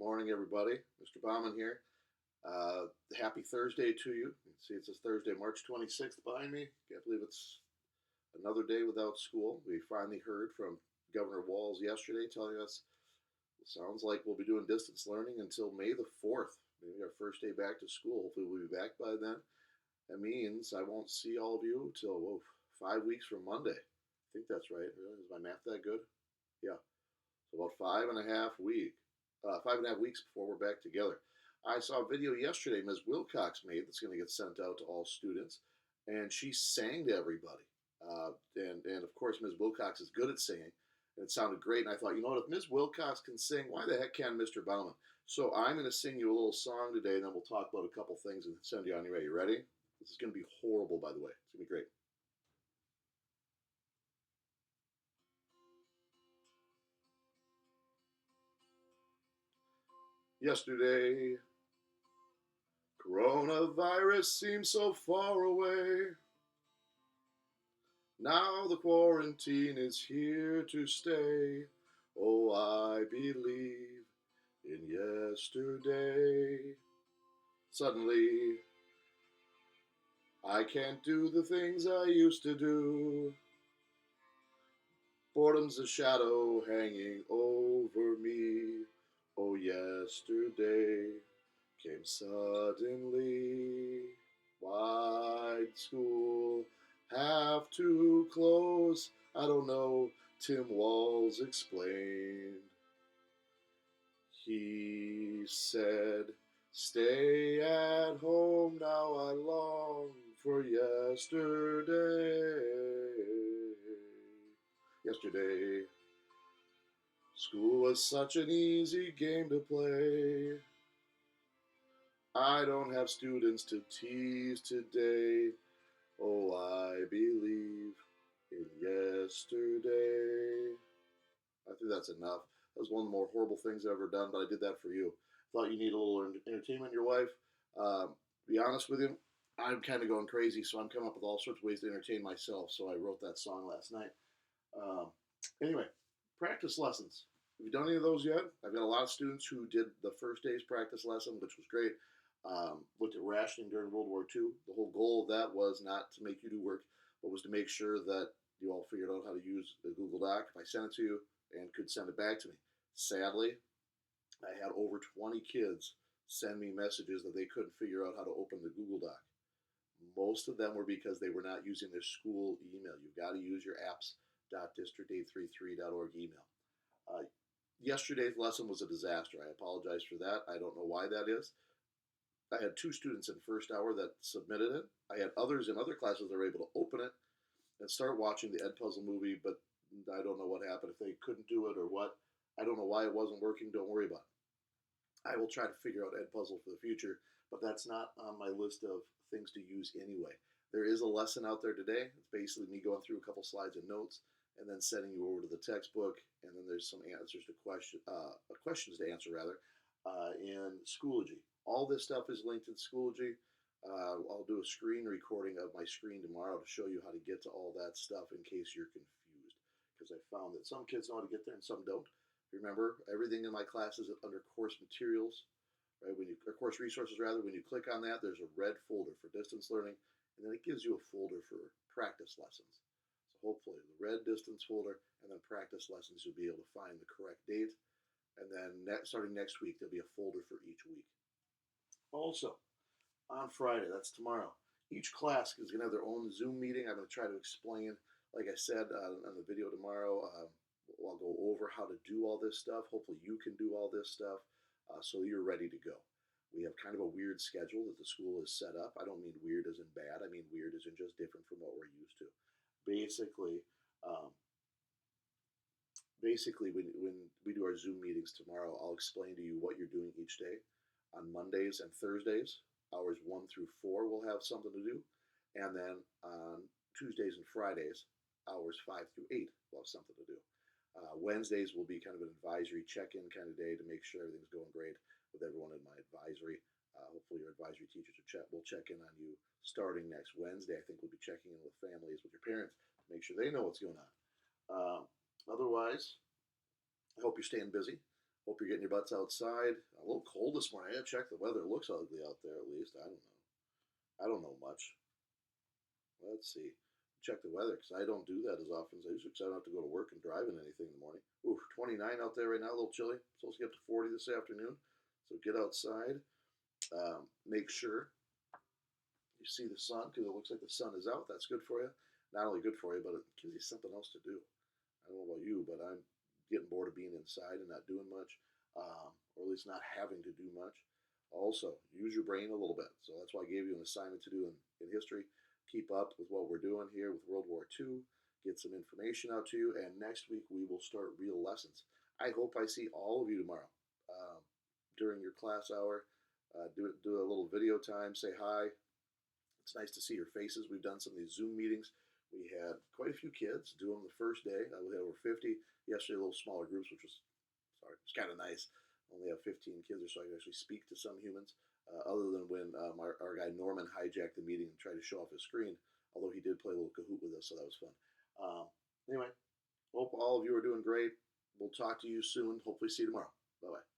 morning, everybody. Mr. Bauman here. Happy Thursday to you. You can see it says Thursday, March 26th behind me. Can't believe it's another day without school. We finally heard from Governor Walz yesterday telling us it sounds like we'll be doing distance learning until May the 4th. Maybe our first day back to school. Hopefully we'll be back by then. That means I won't see all of you till 5 weeks from Monday. I think that's right. Really? Is my math that good? Yeah. So about 5.5 weeks before we're back together. I saw a video yesterday Ms. Wilcox made that's going to get sent out to all students, and she sang to everybody. And of course, Ms. Wilcox is good at singing, and it sounded great. And I thought, you know what, if Ms. Wilcox can sing, why the heck can't Mr. Bauman? So I'm going to sing you a little song today, and then we'll talk about a couple things and send you on your way. You ready? This is going to be horrible, by the way. It's going to be great. Yesterday, coronavirus seems so far away. Now the quarantine is here to stay. Oh, I believe in yesterday. Suddenly, I can't do the things I used to do. Boredom's a shadow hanging over me. Oh, yesterday came suddenly. Why'd school have to close? I don't know, Tim Walz explained. He said, stay at home, now I long for yesterday. Yesterday, school was such an easy game to play. I don't have students to tease today. Oh, I believe in yesterday. I think that's enough. That was one of the more horrible things I've ever done, but I did that for you. Thought you need a little entertainment in your life. Be honest with you, I'm kind of going crazy, so I'm coming up with all sorts of ways to entertain myself. So I wrote that song last night. Um, anyway, practice lessons. Have you done any of those yet? I've got a lot of students who did the first day's practice lesson, which was great. Looked at rationing during World War II. The whole goal of that was not to make you do work, but was to make sure that you all figured out how to use the Google Doc if I sent it to you and could send it back to me. Sadly, I had over 20 kids send me messages that they couldn't figure out how to open the Google Doc. Most of them were because they were not using their school email. You've got to use your apps.district833.org email. Yesterday's lesson was a disaster. I apologize for that. I don't know why that is. I had 2 students in the first hour that submitted it. I had others in other classes that were able to open it and start watching the Ed Puzzle movie, but I don't know what happened. If they couldn't do it or what, I don't know why it wasn't working. Don't worry about it. I will try to figure out Ed Puzzle for the future, but that's not on my list of things to use anyway. There is a lesson out there today. It's basically me going through a couple slides and notes and then sending you over to the textbook, and then there's some answers to questions to answer rather in Schoology. All this stuff is linked in Schoology. I'll do a screen recording of my screen tomorrow to show you how to get to all that stuff in case you're confused, because I found that some kids know how to get there and some don't. Remember, everything in my class is under course materials, right? Or course resources rather. When you click on that, there's a red folder for distance learning, and then it gives you a folder for practice lessons. So hopefully the red distance folder and then practice lessons, you'll be able to find the correct date. And then starting next week, there'll be a folder for each week. Also, on Friday, that's tomorrow, each class is going to have their own Zoom meeting. I'm going to try to explain, like I said on the video tomorrow, I'll go over how to do all this stuff. Hopefully you can do all this stuff so you're ready to go. We have kind of a weird schedule that the school has set up. I don't mean weird as in bad. I mean weird as in just different from what we're used to. Basically, when we do our Zoom meetings tomorrow, I'll explain to you what you're doing each day. On Mondays and Thursdays, hours 1 through 4, we'll have something to do. And then on Tuesdays and Fridays, hours 5 through 8, we'll have something to do. Wednesdays will be kind of an advisory check-in kind of day to make sure everything's going great with everyone in my advisory. Hopefully your advisory teachers will check in on you starting next Wednesday. I think we'll be checking in with families, with your parents, to make sure they know what's going on. Otherwise, I hope you're staying busy. Hope you're getting your butts outside. A little cold this morning. I gotta check the weather. It looks ugly out there at least. I don't know. I don't know much. Let's see. Check the weather because I don't do that as often as I used to because I don't have to go to work and drive in anything in the morning. Ooh, 29 out there right now, a little chilly. Supposed to get up to 40 this afternoon. So get outside. Make sure you see the sun because it looks like the sun is out. That's good for you. Not only good for you, but it gives you something else to do. I don't know about you, but I'm getting bored of being inside and not doing much, or at least not having to do much. Also, use your brain a little bit. So that's why I gave you an assignment to do in history. Keep up with what we're doing here with World War II. Get some information out to you, and next week we will start real lessons. I hope I see all of you tomorrow during your class hour. Do a little video time. Say hi. It's nice to see your faces. We've done some of these Zoom meetings. We had quite a few kids do them the first day. We had over 50. Yesterday, a little smaller groups, which was sorry, it's kind of nice. Only have 15 kids or so I can actually speak to some humans. Other than when our guy Norman hijacked the meeting and tried to show off his screen, although he did play a little Kahoot with us, so that was fun. Anyway, hope all of you are doing great. We'll talk to you soon. Hopefully, see you tomorrow. Bye bye.